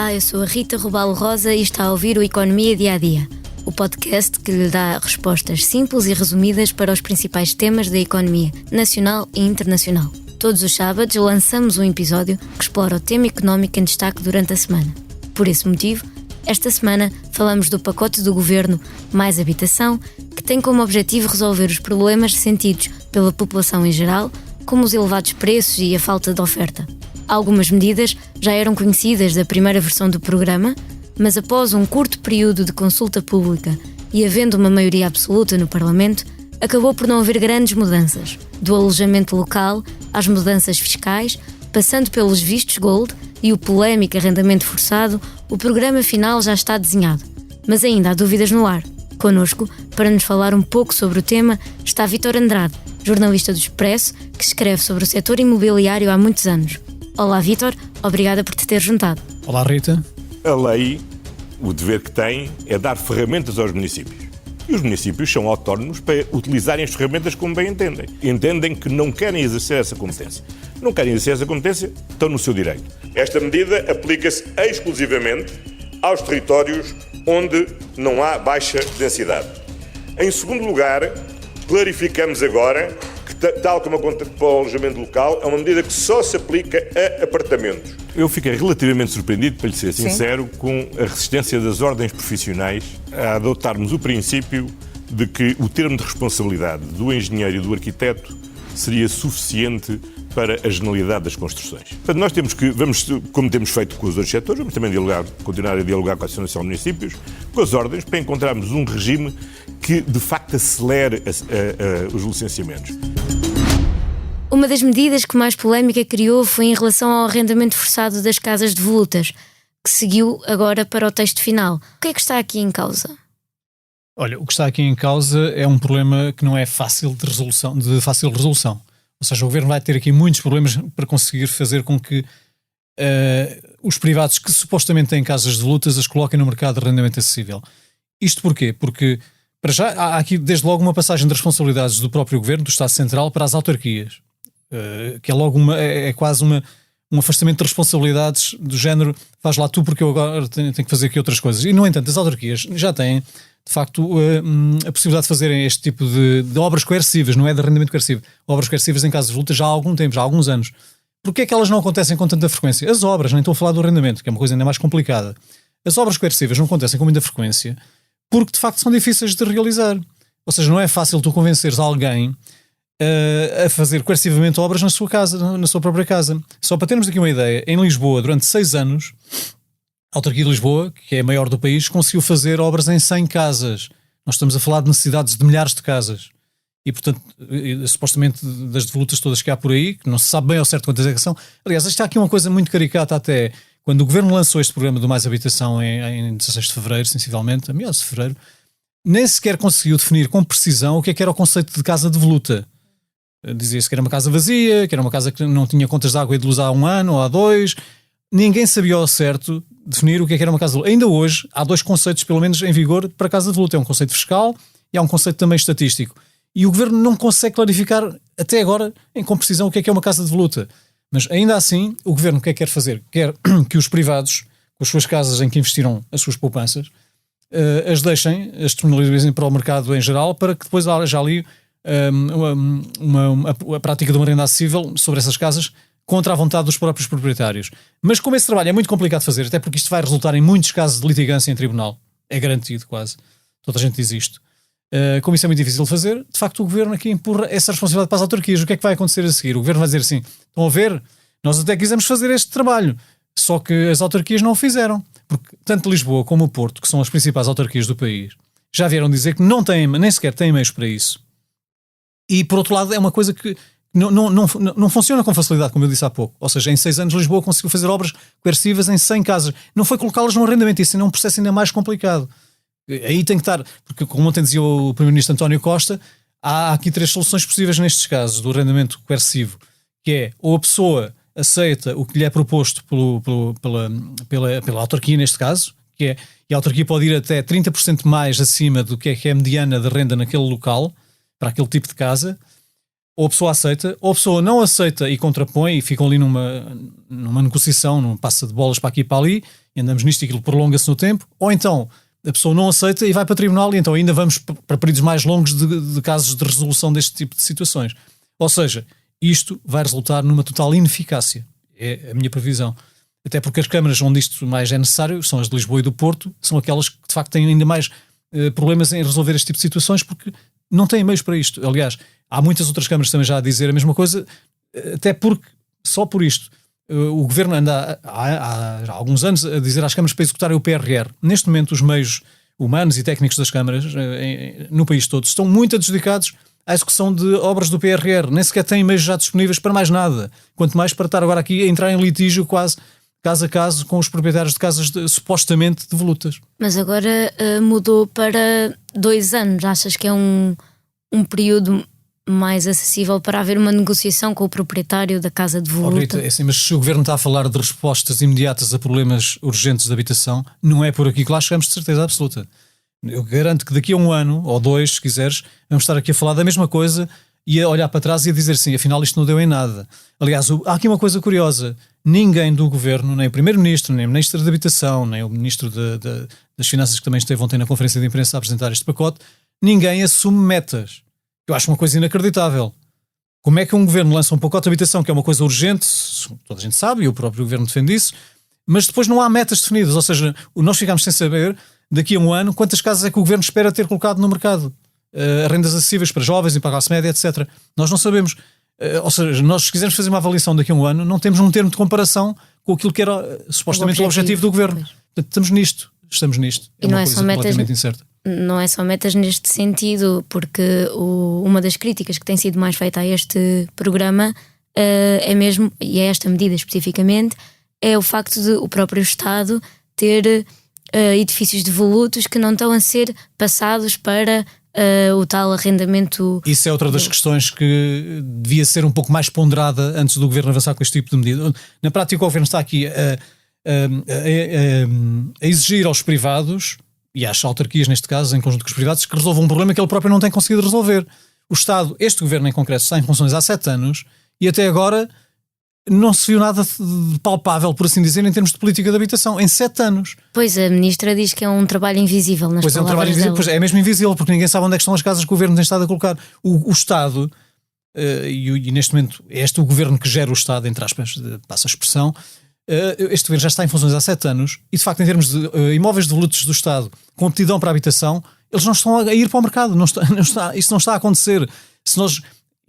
Olá, eu sou a Rita Rubalo Rosa e está a ouvir o Economia Dia a Dia, o podcast que lhe dá respostas simples e resumidas para os principais temas da economia nacional e internacional. Todos os sábados lançamos um episódio que explora o tema económico em destaque durante a semana. Por esse motivo, esta semana falamos do pacote do Governo Mais Habitação, que tem como objetivo resolver os problemas sentidos pela população em geral, como os elevados preços e a falta de oferta. Algumas medidas já eram conhecidas da primeira versão do programa, mas após um curto período de consulta pública e havendo uma maioria absoluta no Parlamento, acabou por não haver grandes mudanças, do alojamento local às mudanças fiscais, passando pelos vistos gold e o polémico arrendamento forçado. O programa final já está desenhado, mas ainda há dúvidas no ar. Connosco, para nos falar um pouco sobre o tema, está Vítor Andrade, jornalista do Expresso, que escreve sobre o setor imobiliário há muitos anos. Olá, Vítor, obrigada por te ter juntado. Olá, Rita. A lei, o dever que tem, é dar ferramentas aos municípios. E os municípios são autónomos para utilizarem as ferramentas como bem entendem. Entendem que não querem exercer essa competência. Não querem exercer essa competência, estão no seu direito. Esta medida aplica-se exclusivamente aos territórios onde não há baixa densidade. Em segundo lugar, clarificamos agora que, tal como acontece para o alojamento local, é uma medida que só se aplica a apartamentos. Eu fiquei relativamente surpreendido, para lhe ser sincero, com a resistência das ordens profissionais a adotarmos o princípio de que o termo de responsabilidade do engenheiro e do arquiteto seria suficiente para a generalidade das construções. Portanto, nós temos que, como temos feito com os outros setores, vamos também continuar a dialogar com a Associação Nacional de Municípios, com as ordens, para encontrarmos um regime que, de facto, acelere os licenciamentos. Uma das medidas que mais polémica criou foi em relação ao arrendamento forçado das casas devolutas, que seguiu agora para o texto final. O que é que está aqui em causa? Olha, o que está aqui em causa é um problema que não é fácil de fácil resolução. Ou seja, o Governo vai ter aqui muitos problemas para conseguir fazer com que os privados que supostamente têm casas devolutas as coloquem no mercado de arrendamento acessível. Isto porquê? Porque, para já, há aqui desde logo uma passagem de responsabilidades do próprio Governo, do Estado Central, para as autarquias. Que é logo quase um afastamento de responsabilidades do género, faz lá tu porque eu agora tenho que fazer aqui outras coisas. E, no entanto, as autarquias já têm, de facto, a possibilidade de fazerem este tipo de obras coercivas, não é de arrendamento coercivo. Obras coercivas em casas devolutas já há algum tempo, já há alguns anos. Porquê é que elas não acontecem com tanta frequência? As obras, nem estou a falar do arrendamento, que é uma coisa ainda mais complicada. As obras coercivas não acontecem com muita frequência porque, de facto, são difíceis de realizar. Ou seja, não é fácil tu convenceres alguém a fazer coercivamente obras na sua casa, na sua própria casa. Só para termos aqui uma ideia, em Lisboa, durante 6 anos, a autarquia de Lisboa, que é a maior do país, conseguiu fazer obras em 100 casas. Nós estamos a falar de necessidades de milhares de casas. E, portanto, supostamente das devolutas todas que há por aí, que não se sabe bem ao certo quantas é que são. Aliás, está aqui uma coisa muito caricata até. Quando o Governo lançou este programa do Mais Habitação em 16 de fevereiro, sensivelmente, a meados de fevereiro, nem sequer conseguiu definir com precisão o que era o conceito de casa devoluta. Dizia-se que era uma casa vazia, que era uma casa que não tinha contas de água e de luz há 1 ano ou há 2. Ninguém sabia ao certo definir o que era uma casa devoluta. Ainda hoje há 2 conceitos, pelo menos, em vigor para casa devoluta. É um conceito fiscal e há um conceito também estatístico. E o Governo não consegue clarificar, até agora, com precisão, o que é uma casa devoluta. Mas, ainda assim, o Governo o que é que quer fazer? Quer que os privados, com as suas casas em que investiram as suas poupanças, as deixem, as disponibilizem para o mercado em geral, para que depois haja ali a prática de uma renda acessível sobre essas casas contra a vontade dos próprios proprietários. Mas como esse trabalho é muito complicado de fazer, até porque isto vai resultar em muitos casos de litigância em tribunal, é garantido quase, toda a gente diz isto, como isso é muito difícil de fazer, de facto o Governo aqui empurra essa responsabilidade para as autarquias. O que é que vai acontecer a seguir? O Governo vai dizer assim, estão a ver, nós até quisemos fazer este trabalho, só que as autarquias não o fizeram, porque tanto Lisboa como o Porto, que são as principais autarquias do país, já vieram dizer que não têm, nem sequer têm meios para isso. E, por outro lado, é uma coisa que não funciona com facilidade, como eu disse há pouco. Ou seja, em 6 anos Lisboa conseguiu fazer obras coercivas em 100 casas. Não foi colocá-las no arrendamento, isso ainda é um processo ainda mais complicado. Aí tem que estar, porque como ontem dizia o Primeiro-Ministro António Costa, há aqui 3 soluções possíveis nestes casos do arrendamento coercivo, que é, ou a pessoa aceita o que lhe é proposto pela autarquia neste caso, que é, e a autarquia pode ir até 30% mais acima do que é a mediana de renda naquele local, para aquele tipo de casa, ou a pessoa aceita, ou a pessoa não aceita e contrapõe e ficam ali numa negociação, num passa de bolas para aqui e para ali, e andamos nisto e aquilo prolonga-se no tempo, ou então a pessoa não aceita e vai para o tribunal e então ainda vamos para períodos mais longos de casos de resolução deste tipo de situações. Ou seja, isto vai resultar numa total ineficácia. É a minha previsão. Até porque as câmaras onde isto mais é necessário são as de Lisboa e do Porto, são aquelas que de facto têm ainda mais problemas em resolver este tipo de situações porque não têm meios para isto. Aliás, há muitas outras câmaras também já a dizer a mesma coisa, até porque, só por isto, o Governo anda há alguns anos a dizer às câmaras para executarem o PRR. Neste momento, os meios humanos e técnicos das câmaras no país todo estão muito adjudicados à execução de obras do PRR. Nem sequer têm meios já disponíveis para mais nada. Quanto mais para estar agora aqui a entrar em litígio quase caso a caso com os proprietários de casas supostamente devolutas. Mas agora mudou para 2 anos. Achas que é um período mais acessível para haver uma negociação com o proprietário da casa devoluta? Oh, Rita, é assim, mas se o Governo está a falar de respostas imediatas a problemas urgentes de habitação, não é por aqui que lá chegamos de certeza absoluta. Eu garanto que daqui a 1 ano, ou 2, se quiseres, vamos estar aqui a falar da mesma coisa e a olhar para trás e a dizer assim, afinal isto não deu em nada. Aliás, há aqui uma coisa curiosa. Ninguém do Governo, nem o Primeiro-Ministro, nem o Ministro da Habitação, nem o Ministro das Finanças, que também esteve ontem na conferência de imprensa a apresentar este pacote, ninguém assume metas. Eu acho uma coisa inacreditável. Como é que um Governo lança um pacote de habitação, que é uma coisa urgente, toda a gente sabe, e o próprio Governo defende isso, mas depois não há metas definidas, ou seja, nós ficamos sem saber, daqui a 1 ano, quantas casas é que o Governo espera ter colocado no mercado. Rendas acessíveis para jovens e para a classe média, etc. Nós não sabemos. Ou seja, nós se quisermos fazer uma avaliação daqui a 1 ano, não temos um termo de comparação com aquilo que era supostamente o objetivo do Governo. Portanto, estamos nisto. E não é só metas, incerta. Não é só metas neste sentido, porque uma das críticas que tem sido mais feita a este programa é mesmo, e a esta medida especificamente, é o facto de o próprio Estado ter edifícios devolutos que não estão a ser passados para o tal arrendamento. Isso é outra das questões que devia ser um pouco mais ponderada antes do Governo avançar com este tipo de medida. Na prática, o Governo está aqui a exigir aos privados e às autarquias, neste caso, em conjunto com os privados, que resolvam um problema que ele próprio não tem conseguido resolver. O Estado, este Governo em concreto, está em funções há 7 anos e até agora não se viu nada de palpável, por assim dizer, em termos de política de habitação, em 7 anos. Pois, a Ministra diz que é um trabalho invisível nas palavras dela. Pois é, um trabalho invisível, pois é mesmo invisível, porque ninguém sabe onde é que estão as casas que o Governo tem estado a colocar. O Estado, e neste momento é este o Governo que gera o Estado, entre aspas, passa a expressão, este Governo já está em funções há 7 anos e, de facto, em termos de imóveis devolutos do Estado com aptidão para a habitação, eles não estão a ir para o mercado. Isso não está a acontecer. Se nós...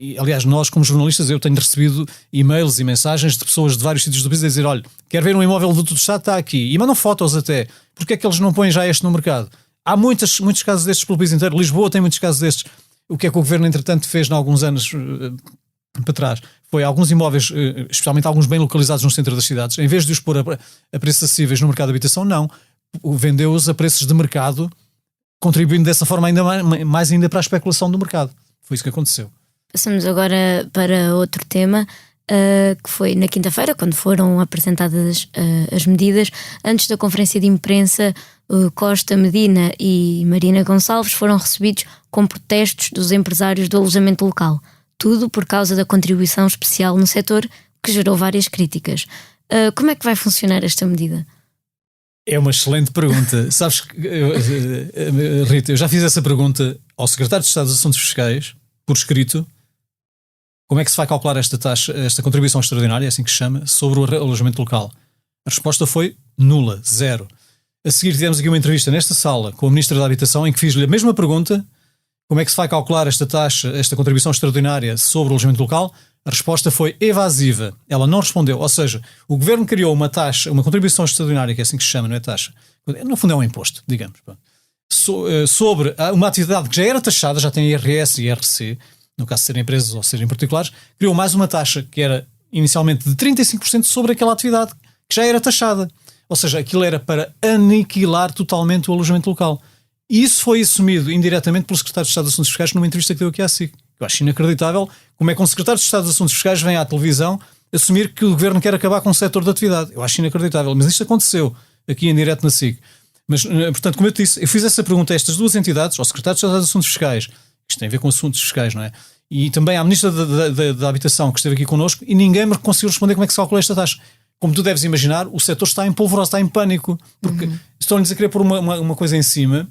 E, aliás, nós como jornalistas, eu tenho recebido e-mails e mensagens de pessoas de vários sítios do país a dizer, olha, quero ver um imóvel do Estado, está aqui. E mandam fotos até. Porque é que eles não põem já este no mercado? Há muitos casos destes pelo país inteiro. Lisboa tem muitos casos destes. O que é que o Governo, entretanto, fez há alguns anos para trás? Foi alguns imóveis, especialmente alguns bem localizados no centro das cidades, em vez de os pôr a preços acessíveis no mercado de habitação, não. Vendeu-os a preços de mercado, contribuindo dessa forma ainda mais ainda para a especulação do mercado. Foi isso que aconteceu. Passamos agora para outro tema, que foi na quinta-feira, quando foram apresentadas as medidas. Antes da conferência de imprensa, Costa, Medina e Marina Gonçalves foram recebidos com protestos dos empresários do alojamento local. Tudo por causa da contribuição especial no setor, que gerou várias críticas. Como é que vai funcionar esta medida? É uma excelente pergunta. Sabes, Rita, eu já fiz essa pergunta ao Secretário de Estado dos Assuntos Fiscais, por escrito. Como é que se vai calcular esta taxa, esta contribuição extraordinária, é assim que se chama, sobre o alojamento local? A resposta foi nula, 0. A seguir tivemos aqui uma entrevista nesta sala com a Ministra da Habitação em que fiz-lhe a mesma pergunta, como é que se vai calcular esta taxa, esta contribuição extraordinária sobre o alojamento local? A resposta foi evasiva. Ela não respondeu. Ou seja, o Governo criou uma taxa, uma contribuição extraordinária, que é assim que se chama, não é taxa? No fundo é um imposto, digamos. Sobre uma atividade que já era taxada, já tem IRS e IRC, no caso de serem empresas ou serem particulares, criou mais uma taxa que era inicialmente de 35% sobre aquela atividade que já era taxada. Ou seja, aquilo era para aniquilar totalmente o alojamento local. E isso foi assumido indiretamente pelo Secretário de Estado dos Assuntos Fiscais numa entrevista que deu aqui à SIC. Eu acho inacreditável como é que um Secretário de Estado dos Assuntos Fiscais vem à televisão assumir que o Governo quer acabar com o setor da atividade. Eu acho inacreditável, mas isto aconteceu aqui em direto na SIC. Mas, portanto, como eu te disse, eu fiz essa pergunta a estas duas entidades, ao Secretário de Estado dos Assuntos Fiscais, isto tem a ver com assuntos fiscais, não é? e também à Ministra da Habitação que esteve aqui connosco, e ninguém me conseguiu responder como é que se calcula esta taxa. Como tu deves imaginar, o setor está em polvorosa, está em pânico, porque estão-lhes a querer pôr uma coisa em cima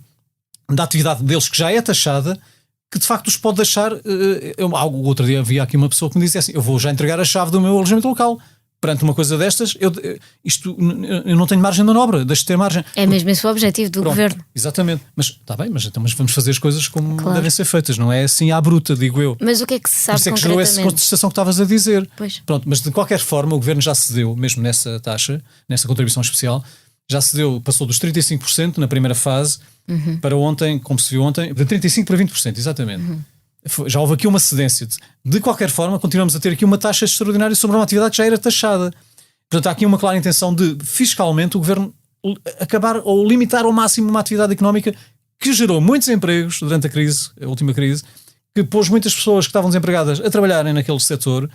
da atividade deles que já é taxada, que de facto os pode deixar... O outro dia havia aqui uma pessoa que me dizia assim, eu vou já entregar a chave do meu alojamento local. Perante uma coisa destas, eu não tenho margem de manobra, deixo de ter margem. É mesmo esse o objetivo do governo. Exatamente. Mas está bem, mas vamos fazer as coisas como devem ser feitas, não é assim à bruta, digo eu. Mas o que é que se sabe concretamente? Por isso é que gerou essa contestação que estavas a dizer. Pois. Pronto, mas de qualquer forma, o governo já cedeu, mesmo nessa taxa, nessa contribuição especial, já cedeu, passou dos 35% na primeira fase para ontem, como se viu ontem, de 35% para 20%, exatamente. Já houve aqui uma cedência. De qualquer forma, continuamos a ter aqui uma taxa extraordinária sobre uma atividade que já era taxada. Portanto, há aqui uma clara intenção de, fiscalmente, o governo acabar ou limitar ao máximo uma atividade económica que gerou muitos empregos durante a última crise, que pôs muitas pessoas que estavam desempregadas a trabalharem naquele setor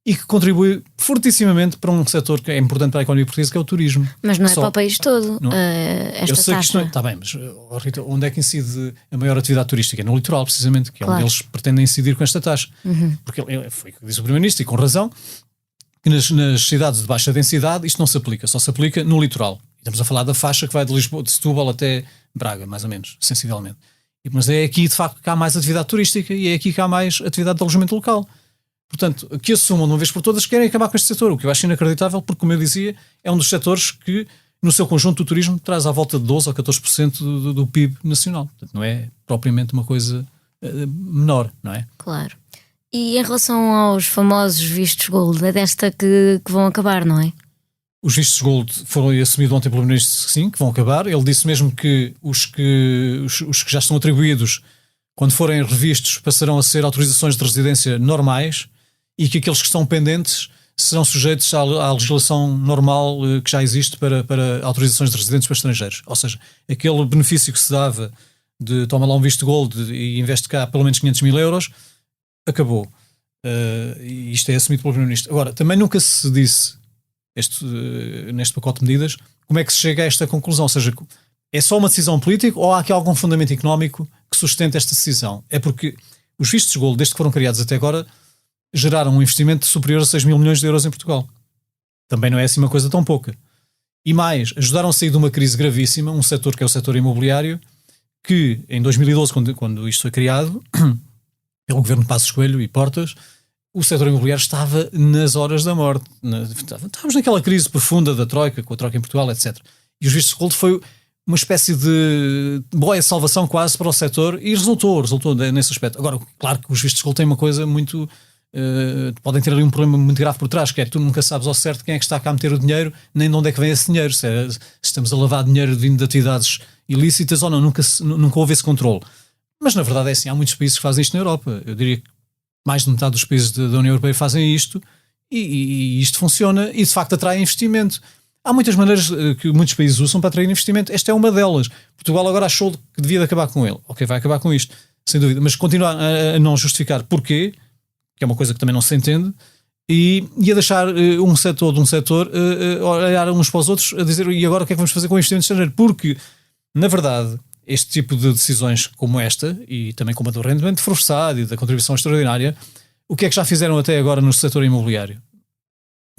e que contribui fortissimamente para um setor que é importante para a economia portuguesa, que é o turismo. Mas não é para o país todo, esta eu sei taxa. Que isto não é, está bem, mas Rita, onde é que incide a maior atividade turística? É no litoral, precisamente, que é onde eles pretendem incidir com esta taxa. Porque foi o que disse o Primeiro-Ministro, e com razão, que nas cidades de baixa densidade isto não se aplica, só se aplica no litoral. Estamos a falar da faixa que vai de Lisboa, de Setúbal até Braga, mais ou menos, sensivelmente. Mas é aqui, de facto, que há mais atividade turística e é aqui que há mais atividade de alojamento local. Portanto, que assumam de uma vez por todas que querem acabar com este setor, o que eu acho inacreditável, porque, como eu dizia, é um dos setores que, no seu conjunto, o turismo traz à volta de 12% ou 14% do PIB nacional. Portanto, não é propriamente uma coisa menor, não é? Claro. E em relação aos famosos vistos gold, é desta que vão acabar, não é? Os vistos gold foram assumidos ontem pelo Ministro, sim, que vão acabar. Ele disse mesmo que os que já estão atribuídos, quando forem revistos, passarão a ser autorizações de residência normais, e que aqueles que estão pendentes serão sujeitos à legislação normal que já existe para autorizações de residentes para estrangeiros. Ou seja, aquele benefício que se dava de toma lá um visto gold e investe cá pelo menos 500 mil euros, acabou. E isto é assumido pelo Primeiro-Ministro. Agora, também nunca se disse neste pacote de medidas como é que se chega a esta conclusão. Ou seja, é só uma decisão política ou há aqui algum fundamento económico que sustente esta decisão? É porque os vistos gold, desde que foram criados até agora, geraram um investimento superior a 6 mil milhões de euros em Portugal. Também não é assim uma coisa tão pouca. E mais, ajudaram a sair de uma crise gravíssima, um setor que é o setor imobiliário, que em 2012, quando isto foi criado, pelo governo de Passos Coelho e Portas, o setor imobiliário estava nas horas da morte. Estávamos naquela crise profunda da Troika, com a Troika em Portugal, etc. E os vistos gold foi uma espécie de boia de salvação quase para o setor e resultou nesse aspecto. Agora, claro que os vistos gold têm uma coisa muito... podem ter ali um problema muito grave por trás, que é que tu nunca sabes ao certo quem é que está cá a meter o dinheiro, nem de onde é que vem esse dinheiro, se estamos a lavar dinheiro vindo de atividades ilícitas ou não, nunca houve esse controle. Mas na verdade é assim, há muitos países que fazem isto na Europa. Eu diria que mais de metade dos países da União Europeia fazem isto e isto funciona e de facto atrai investimento. Há muitas maneiras que muitos países usam para atrair investimento. Esta é uma delas. Portugal agora achou que devia acabar com ele. Ok, vai acabar com isto, sem dúvida, mas continua a não justificar porquê, que é uma coisa que também não se entende, e a deixar um setor olhar uns para os outros a dizer, e agora o que é que vamos fazer com o investimento estrangeiro? Porque, na verdade, este tipo de decisões como esta, e também como a do rendimento forçado e da contribuição extraordinária, o que é que já fizeram até agora no setor imobiliário?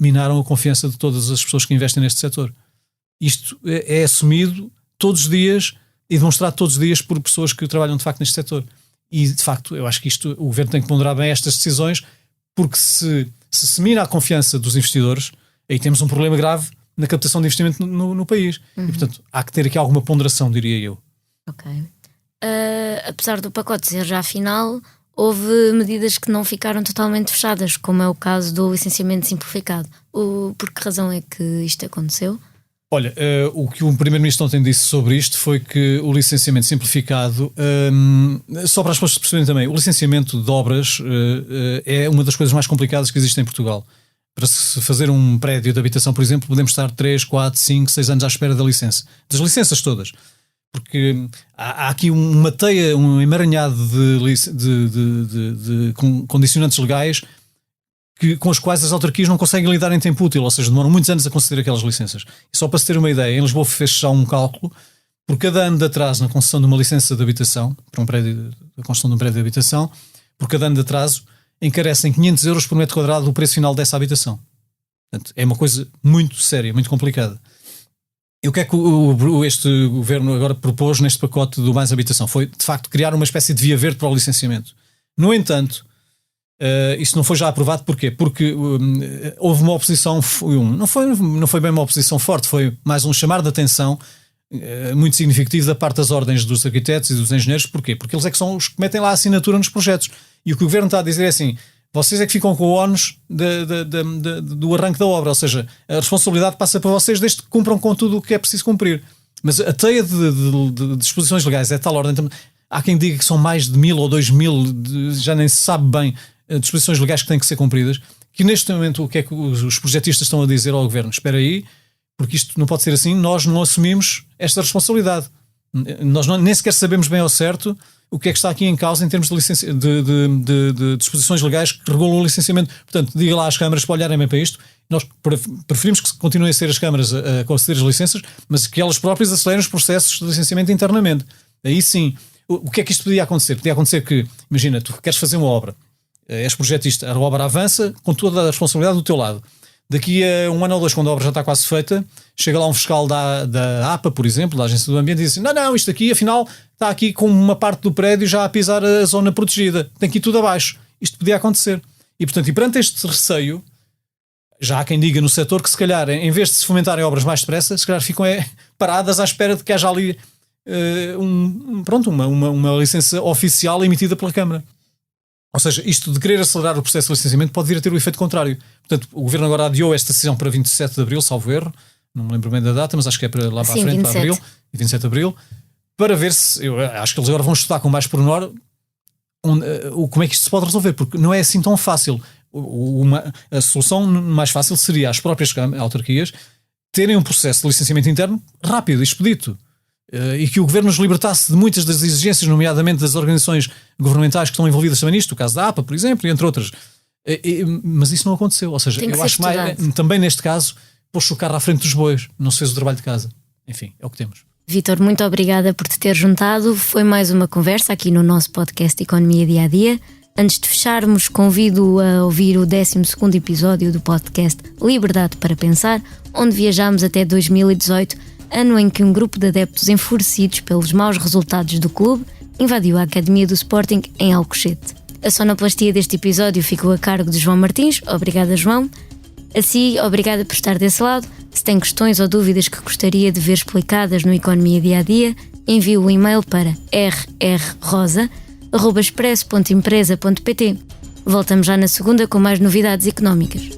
Minaram a confiança de todas as pessoas que investem neste setor. Isto é assumido todos os dias e demonstrado todos os dias por pessoas que trabalham de facto neste setor. E, de facto, eu acho que o governo tem que ponderar bem estas decisões, porque se mina a confiança dos investidores, aí temos um problema grave na captação de investimento no país. E, portanto, há que ter aqui alguma ponderação, diria eu. Ok. Apesar do pacote ser já final, houve medidas que não ficaram totalmente fechadas, como é o caso do licenciamento simplificado. Por que razão é que isto aconteceu? Olha, o que o Primeiro-Ministro ontem disse sobre isto foi que o licenciamento simplificado, só para as pessoas perceberem também, o licenciamento de obras é uma das coisas mais complicadas que existe em Portugal. Para se fazer um prédio de habitação, por exemplo, podemos estar 3, 4, 5, 6 anos à espera da licença. Das licenças todas. Porque há aqui uma teia, um emaranhado de condicionantes legais com os quais as autarquias não conseguem lidar em tempo útil, ou seja, demoram muitos anos a conceder aquelas licenças. E só para se ter uma ideia, em Lisboa fez já um cálculo, por cada ano de atraso na concessão de uma licença de habitação, para a construção de um prédio de habitação, por cada ano de atraso, encarecem 500 euros por metro quadrado o preço final dessa habitação. Portanto, é uma coisa muito séria, muito complicada. E o que é que este governo agora propôs neste pacote do Mais Habitação? Foi, de facto, criar uma espécie de via verde para o licenciamento. No entanto, isso não foi já aprovado. Porquê? Porque houve uma oposição, não foi bem uma oposição forte, foi mais um chamar de atenção muito significativo da parte das ordens dos arquitetos e dos engenheiros. Porquê? Porque eles é que são os que metem lá a assinatura nos projetos. E o que o governo está a dizer é assim: vocês é que ficam com o ónus do arranque da obra, ou seja, a responsabilidade passa para vocês desde que cumpram com tudo o que é preciso cumprir. Mas a teia de disposições legais é tal ordem. Há quem diga que são mais de 1000 ou 2000, já nem se sabe bem, disposições legais que têm que ser cumpridas, que neste momento o que é que os projetistas estão a dizer ao governo? Espera aí, porque isto não pode ser assim, nós não assumimos esta responsabilidade. Nós nem sequer sabemos bem ao certo o que é que está aqui em causa em termos de disposições legais que regulam o licenciamento. Portanto, diga lá às câmaras para olharem bem para isto. Nós preferimos que continuem a ser as câmaras a conceder as licenças, mas que elas próprias acelerem os processos de licenciamento internamente. Aí sim, o que é que isto podia acontecer? Podia acontecer que, imagina, tu queres fazer uma obra, és projetista, a obra avança com toda a responsabilidade do teu lado. Daqui a 1 ano ou 2, quando a obra já está quase feita, chega lá um fiscal da APA, por exemplo, da Agência do Ambiente, e diz assim: não, isto aqui, afinal, está aqui com uma parte do prédio já a pisar a zona protegida. Tem que ir tudo abaixo. Isto podia acontecer. E, portanto, perante este receio, já há quem diga no setor que, se calhar, em vez de se fomentarem obras mais depressa, se calhar ficam paradas à espera de que haja ali uma licença oficial emitida pela Câmara. Ou seja, isto de querer acelerar o processo de licenciamento pode vir a ter o efeito contrário. Portanto, o Governo agora adiou esta decisão para 27 de Abril, salvo erro. Não me lembro bem da data, mas acho que é para lá para a frente, 27. para Abril, 27 de Abril, para ver se, eu acho que eles agora vão estudar com mais pormenor como é que isto se pode resolver, porque não é assim tão fácil. A solução mais fácil seria as próprias autarquias terem um processo de licenciamento interno rápido e expedito. E que o Governo nos libertasse de muitas das exigências, nomeadamente das organizações governamentais que estão envolvidas também nisto, o caso da APA, por exemplo, e entre outras. Mas isso não aconteceu. Ou seja, eu acho que também neste caso pôs-se o carro à frente dos bois, não se fez o trabalho de casa. Enfim, é o que temos. Vítor, muito obrigada por te ter juntado. Foi mais uma conversa aqui no nosso podcast Economia Dia a Dia. Antes de fecharmos, convido a ouvir o 12º episódio do podcast Liberdade para Pensar, onde viajámos até 2018, ano em que um grupo de adeptos enfurecidos pelos maus resultados do clube invadiu a Academia do Sporting em Alcochete. A sonoplastia deste episódio ficou a cargo de João Martins. Obrigada, João. Assim, obrigada por estar desse lado. Se tem questões ou dúvidas que gostaria de ver explicadas no Economia Dia a Dia, envie o e-mail para rrrosa@expresso.empresa.pt. Voltamos já na segunda com mais novidades económicas.